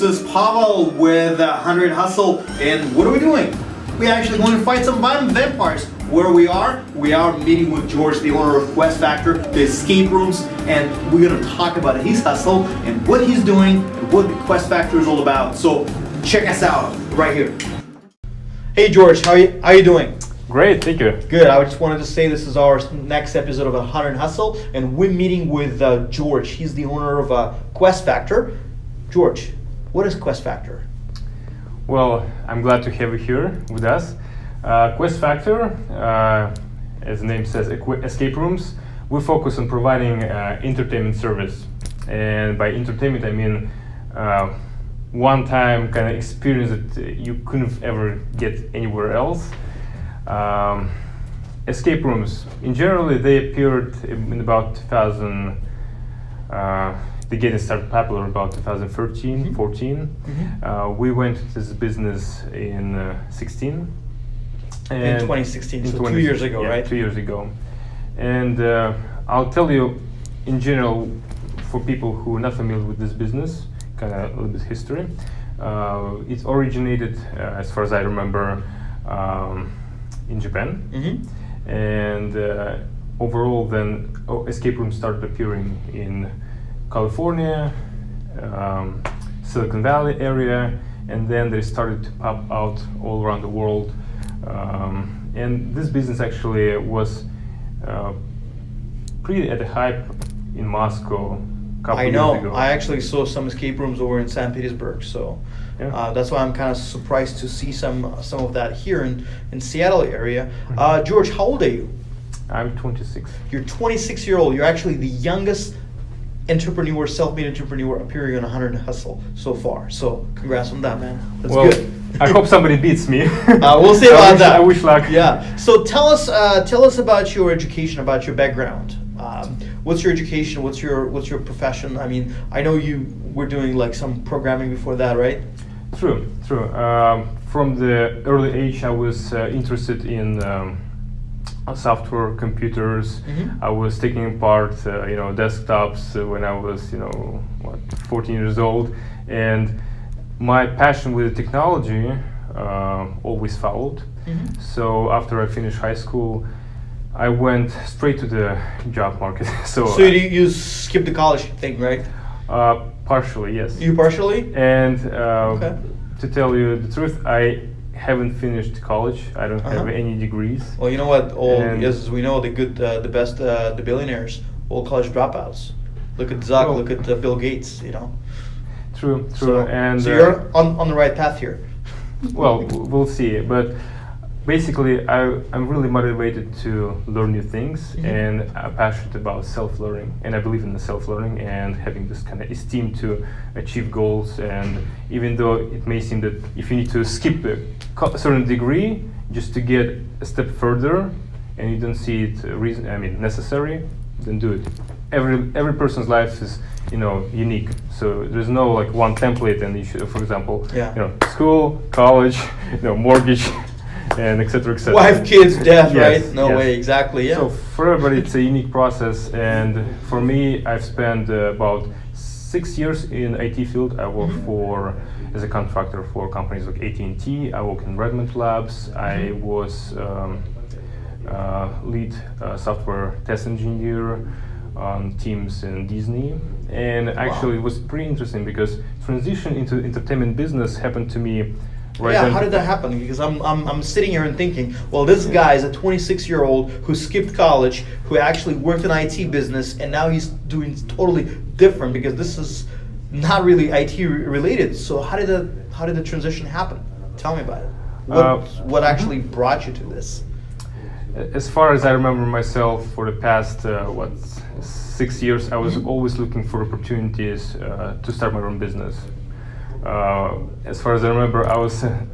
is Pavel with 100 Hustle, and what are we doing? We're actually going to fight some vampires. Where we are meeting with George, the owner of Quest Factor, the escape rooms, and we're going to talk about his hustle and what he's doing and what the Quest Factor is all about. So check us out right here. Hey George, how you doing? Great, thank you. Good. I just wanted to say this is our next episode of 100 Hustle, and we're meeting with George. He's the owner of Quest Factor. George, what is Quest Factor? Well, I'm glad to have you here with us. Quest Factor, as the name says, escape rooms. We focus on providing entertainment service, and by entertainment I mean one-time kind of experience that you couldn't ever get anywhere else. Escape rooms, in general, they appeared in about 2000. They getting started popular about 2013, 14. Mm-hmm. We went into this business in 16. In 2016, so 2 years ago, yeah, right? 2 years ago. And I'll tell you, in general, for people who are not familiar with this business, kind of a little bit history. It originated, as far as I remember, in Japan. Mm-hmm. And overall, then escape rooms started appearing in California, Silicon Valley area, and then they started to pop out all around the world. And this business actually was pretty at the hype in Moscow a couple years ago. I actually saw some escape rooms over in St. Petersburg, so yeah. That's why I'm kind of surprised to see some of that here in Seattle area. Mm-hmm. George, how old are you? I'm 26. You're 26-year-old. You're actually the youngest entrepreneur, self-made entrepreneur appearing on 100 Hustle so far. So congrats on that, man. That's good. I hope somebody beats me. We'll see about that. I wish luck. Yeah. So tell us about your education, about your background. What's your education? What's your profession? I mean, I know you were doing like some programming before that, right? True. From the early age, I was interested in software, computers. Mm-hmm. I was taking apart, desktops when I was, 14 years old, and my passion with technology always followed. Mm-hmm. So after I finished high school, I went straight to the job market. So you skipped the college thing, right? Partially, yes. You partially? And okay. To tell you the truth, I haven't finished college. I don't have any degrees. Well, you know what? As we know, the best, the billionaires, all college dropouts. Look at Zuck. Look at Bill Gates. True. So you're on the right path here. Well, we'll see. But basically, I'm really motivated to learn new things, mm-hmm. and I'm passionate about self-learning, and I believe in the self-learning and having this kind of esteem to achieve goals. And even though it may seem that if you need to skip a certain degree just to get a step further, and you don't see it necessary, then do it. Every person's life is unique, so there's no like one template, and you should, for example, school, college, mortgage, and etc. Wife, kids, death, yes, right? No yes. way, exactly. Yeah. So for everybody, it's a unique process, and for me, I've spent about 6 years in IT field. I work as a contractor for companies like AT&T. I work in Redmond labs. I was lead software test engineer on teams in Disney, and actually it was pretty interesting because transition into entertainment business happened to me. How did that happen? Because I'm sitting here and thinking, well, this guy is a 26-year-old who skipped college, who actually worked in IT business, and now he's doing totally different because this is not really IT related. So how did the transition happen? Tell me about it. What actually brought you to this? As far as I remember myself, for the past 6 years, I was always looking for opportunities to start my own business. As far as I remember,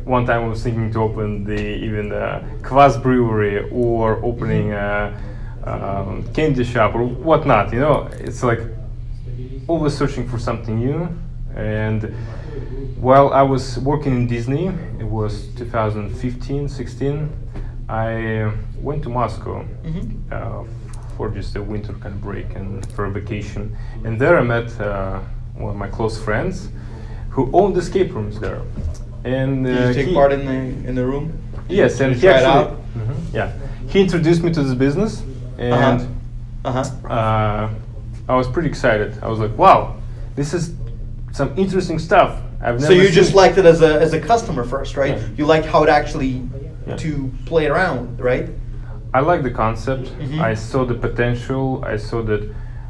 one time I was thinking to open the kvass brewery or opening a candy shop or whatnot. It's like always searching for something new. And while I was working in Disney, it was 2015, 16. I went to Moscow for just a winter kind of break and for a vacation. And there I met one of my close friends. who owned escape rooms there. And Did you take part in the room? Yes, Did and you he try it actually, out? yeah, he introduced me to this business, and I was pretty excited. I was like, wow, this is some interesting stuff. I've never So you seen just liked it as a customer first, right? Yeah. You liked how it actually Yeah. to play around, right? I like the concept. I saw the potential. I saw that.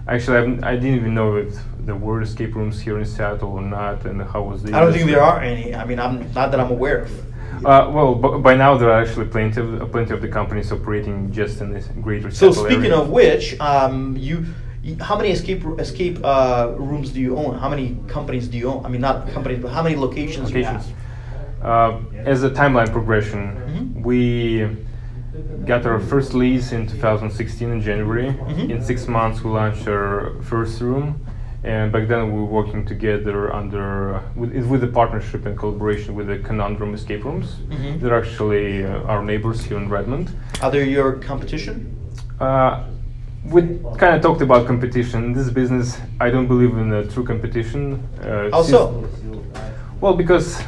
Actually, I didn't even know if there were escape rooms here in Seattle or not, and how was the. I don't think industry. there are any. I mean, not that I'm aware of. Well, by now there are actually plenty of the companies operating just in this greater So Seattle speaking area. of which, how many escape rooms do you own? How many companies do you own? I mean, not companies, but how many locations you have? As a timeline progression, we got our first lease in 2016 in January. In 6 months, we launched our first room, and back then we were working together with a partnership and collaboration with the Conundrum Escape Rooms. They're actually our neighbors here in Redmond. Are they your competition? We kind of talked about competition. In this business, I don't believe in a true competition. How so? Well, because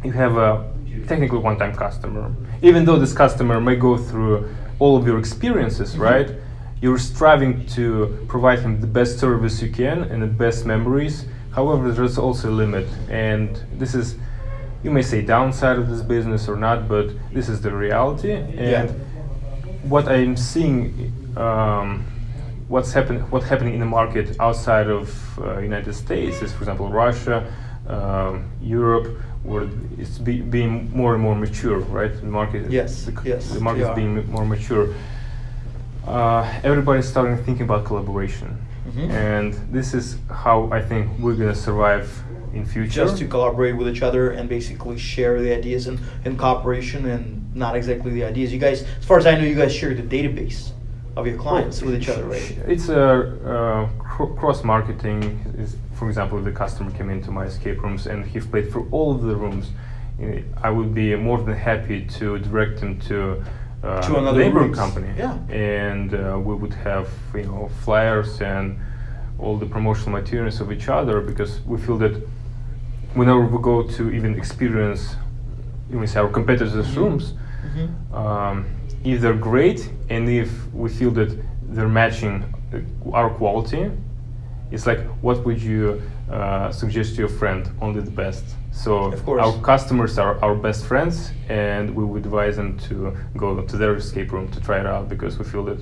you have a technically one-time customer. Even though this customer may go through all of your experiences, right? You're striving to provide him the best service you can and the best memories. However, there's also a limit, and this is, you may say, downside of this business or not, but this is the reality. And what I'm seeing, what's happening in the market outside of United States is, for example, Russia, Europe, where it's being more and more mature, right? The market, the market is being more mature. Everybody's starting thinking about collaboration, and this is how I think we're gonna survive in future. Just to collaborate with each other and basically share the ideas in cooperation, and not exactly the ideas. You guys, as far as I know, you guys share the database of your clients with each other, right? It's a cross-marketing. For example, if the customer came into my escape rooms and he played for all of the rooms, I would be more than happy to direct him to another neighboring rooms. company. Yeah. And we would have flyers and all the promotional materials of each other, because we feel that whenever we go to even experience, say, our competitors' rooms, if they're great and if we feel that they're matching our quality, it's like, what would you suggest to your friend? Only the best. So our customers are our best friends, and we would advise them to go to their escape room to try it out, because we feel that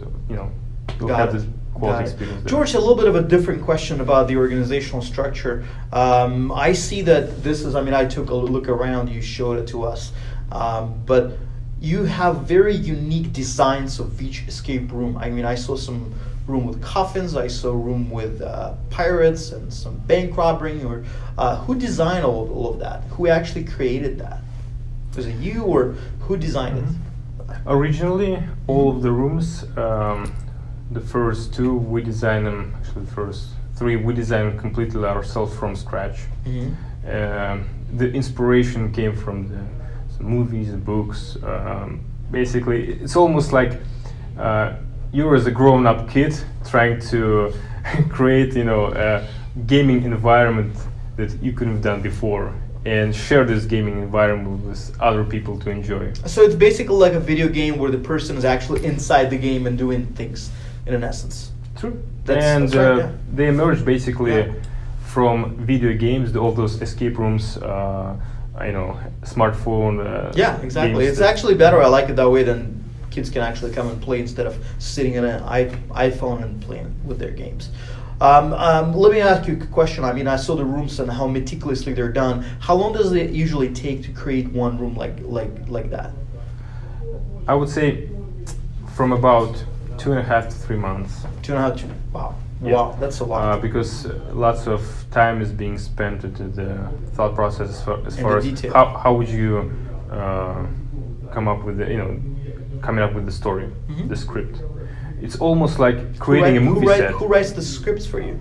we'll have this quality experience there. George, a little bit of a different question about the organizational structure. I see that this is, I took a look around, you showed it to us, but you have very unique designs of each escape room. I saw some room with coffins, I saw a room with pirates and some bank robbery. Or who designed all of that? Who actually created that? Was it you, or who designed it? Originally, all of the rooms, the first two, we designed them, actually the first three, we designed completely ourselves from scratch. The inspiration came from the movies, books. Basically, it's almost like you're as a grown-up kid trying to create, a gaming environment that you couldn't have done before, and share this gaming environment with other people to enjoy. So it's basically like a video game where the person is actually inside the game and doing things, in an essence. True. That's right, yeah. They emerged basically from video games, all those escape rooms, smartphone. Yeah, exactly. It's actually better. I like it that way than kids can actually come and play instead of sitting in an iPhone and playing with their games. Let me ask you a question. I saw the rooms and how meticulously they're done. How long does it usually take to create one room like that? I would say from about 2.5 to 3 months. 2.5 to, wow. Yeah. Wow, that's a lot. Because lots of time is being spent into the thought process as far as how would you come up with coming up with the story, the script. It's almost like creating a movie set. Who writes the scripts for you?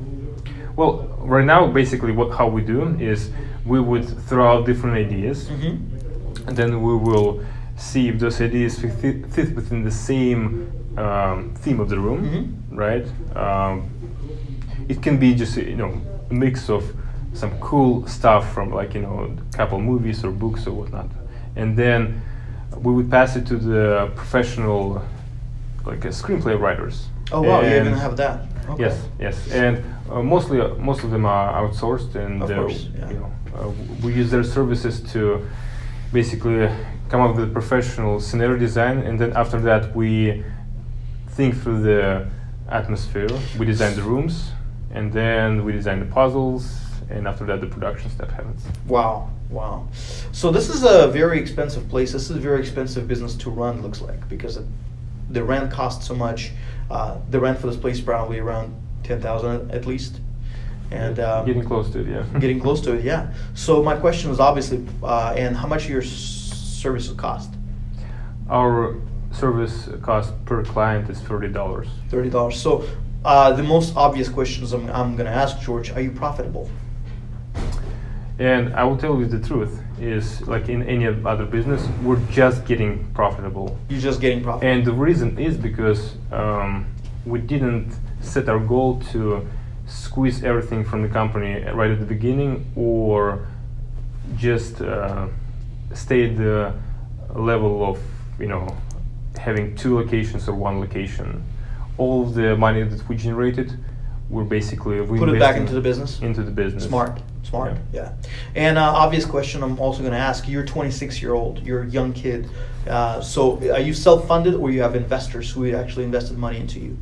Well, right now, basically, how we do is we would throw out different ideas, and then we will see if those ideas fit within the same theme of the room, right? It can be just a mix of some cool stuff from like a couple movies or books or whatnot, and then we would pass it to the professional like screenplay writers. Oh wow, you And even have that. Okay. Yes, and most of them are outsourced, and Of course, yeah. We use their services to basically come up with a professional scenario design, and then after that we think through the atmosphere. We design the rooms, and then we design the puzzles, and after that the production step happens. Wow. So this is a very expensive place. This is a very expensive business to run, looks like, because the rent costs so much. The rent for this place is probably around 10,000 at least. And Getting close to it, yeah. Getting close to it, yeah. So my question was obviously, and how much your services cost? Our service cost per client is $30. $30. So the most obvious questions I'm going to ask, George, are you profitable? And I will tell you the truth, is like in any other business, we're just getting profitable. You're just getting profitable. And the reason is because we didn't set our goal to squeeze everything from the company right at the beginning, or just stay at the level of having 2 locations or 1 location. All of the money that we generated, we're basically put it back into the business. Into the business. Smart. Yeah. And obvious question I'm also going to ask. You're 26-year-old. You're a young kid. So are you self-funded, or you have investors who actually invested money into you?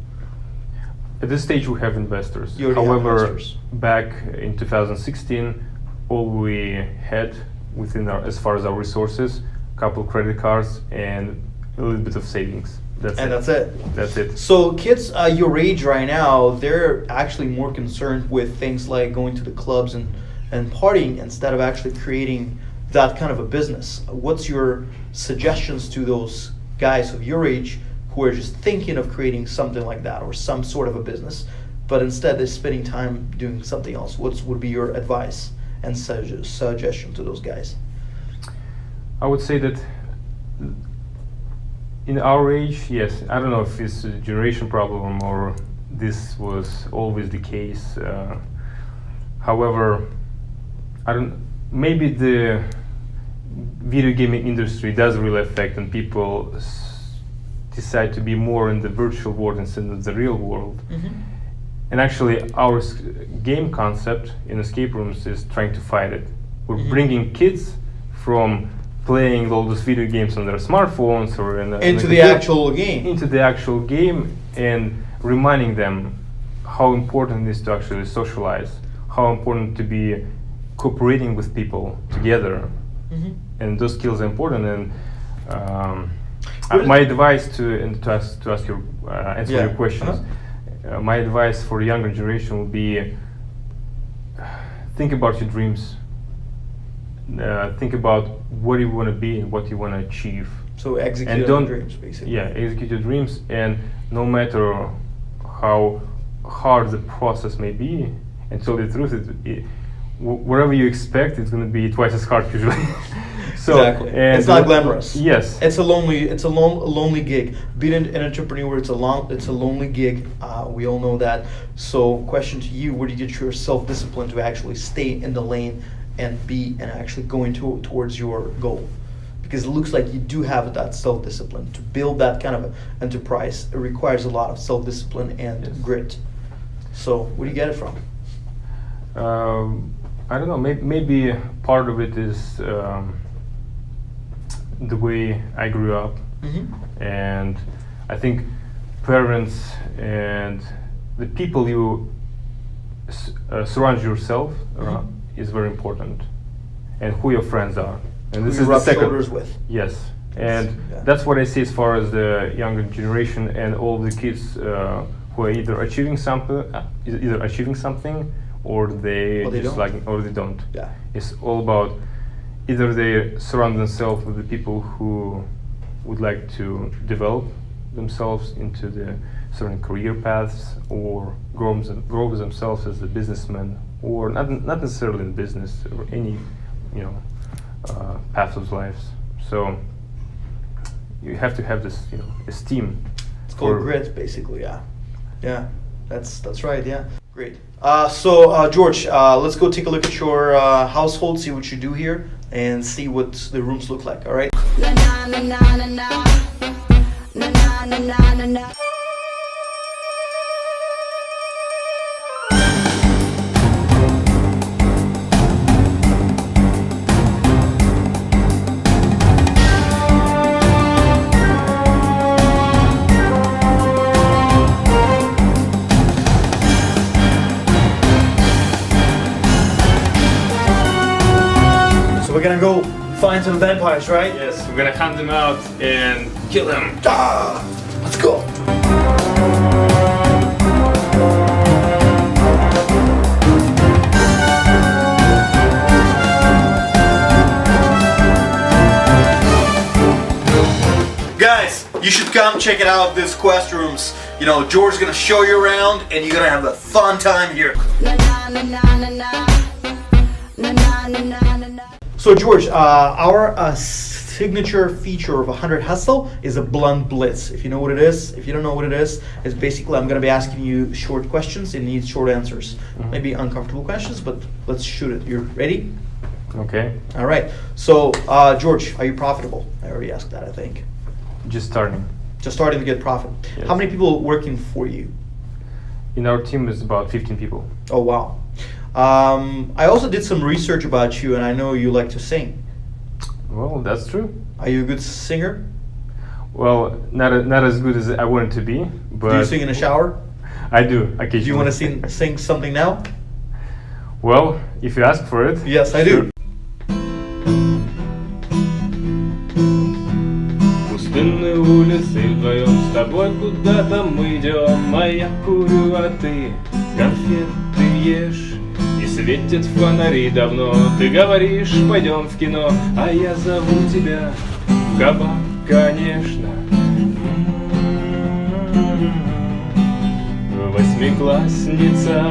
At this stage, we have investors. You already have However, investors. back in 2016, all we had within as far as our resources, a couple credit cards and a little bit of savings. That's it. So kids your age right now, they're actually more concerned with things like going to the clubs and partying instead of actually creating that kind of a business. What's your suggestions to those guys of your age who are just thinking of creating something like that or some sort of a business, but instead they're spending time doing something else? What would be your advice and suggestion to those guys? I would say that in our age, yes, I don't know if it's a generation problem or this was always the case. However, maybe the video gaming industry does really affect, and people decide to be more in the virtual world instead of the real world. Mm-hmm. And actually, our game concept in escape rooms is trying to fight it. We're bringing kids from playing all those video games on their smartphones or into the actual game. Into the actual game, and reminding them how important it is to actually socialize, how important to be cooperating with people together, and those skills are important. And my advice to answer your questions. My advice for the younger generation would be: think about your dreams. Think about what you want to be and what you want to achieve. So execute your dreams, basically. Yeah, execute your dreams, and no matter how hard the process may be, and tell the truth, whatever you expect, it's going to be twice as hard usually. So, exactly. It's not glamorous. Yes. It's a lonely gig. Being an entrepreneur, it's a lonely gig. We all know that. So, question to you: where do you get your self-discipline to actually stay in the lane and actually going towards your goal? Because it looks like you do have that self-discipline. To build that kind of enterprise, it requires a lot of self-discipline and grit. So, where do you get it from? I don't know. Maybe part of it is the way I grew up, and I think parents and the people you surround yourself around is very important, and who your friends are. And this is the second. Shoulders with. Yes, and that's what I see as far as the younger generation and all the kids who are either achieving something, or they don't. Yeah, it's all about either they surround themselves with the people who would like to develop themselves into the certain career paths, or grow themselves as a businessman, or not necessarily in business or any path of lives. So you have to have this esteem. It's called grit, basically. Yeah, that's right. Yeah. Great. George, let's go take a look at your household, see what you do here, and see what the rooms look like. All right. We're gonna go find some vampires, right? Yes, we're gonna hunt them out and kill them. Let's go. Guys, you should come check it out, this quest rooms. You know, George's gonna show you around and you're gonna have a fun time here. So George, our signature feature of 100 Hustle is a blunt blitz. If you know what it is, if you don't know what it is, it's basically I'm going to be asking you short questions and need short answers. Maybe uncomfortable questions, but let's shoot it. You ready? Okay. All right. So George, are you profitable? I already asked that, I think. Just starting. Just starting to get profit. Yes. How many people working for you? In our team is about 15 people. Oh, wow. I also did some research about you, and I know you like to sing. Well, that's true. Are you a good singer? Well, not as good as I wanted to be, but Do you sing in the shower? I do occasionally. Do you want to sing something now? Well, if you ask for it. Yes, I do. Пустынные улицы вдвоем с тобой куда-то мы идем, а я курю, а ты конфеты ешь. И светят фонари давно, ты говоришь, пойдем в кино, а я зову тебя в кабак, конечно. Восьмиклассница.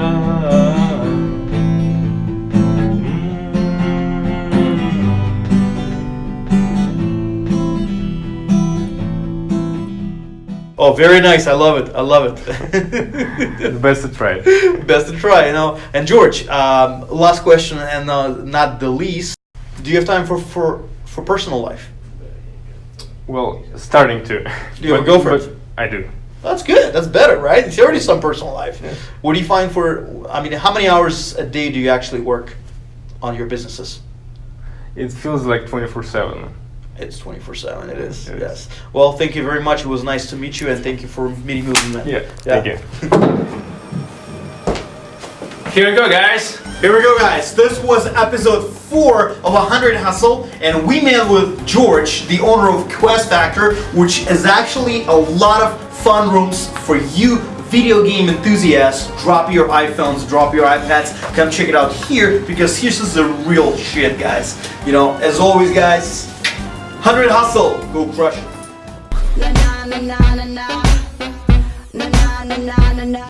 Oh, very nice. I love it. I love it. Best to try. Best to try, you know. And George, last question, and not the least. Do you have time for personal life? Well, starting to. Do you have a girlfriend? I do. That's good. That's better, right? It's already some personal life. Yeah. What do you find I mean, how many hours a day do you actually work on your businesses? It feels like 24/7. It's 24/7. It is. Yes. Yes. Well, thank you very much. It was nice to meet you, and thank you for meeting me. Yeah. Thank you. Here we go, guys. Here we go, guys. This was episode 4 of 100 Hustle, and we met with George, the owner of Quest Factor, which is actually a lot of fun rooms for you video game enthusiasts. Drop your iPhones, drop your iPads, come check it out here, because here's just the real shit, guys. You know, as always, guys, 100 Hustle, go crush it.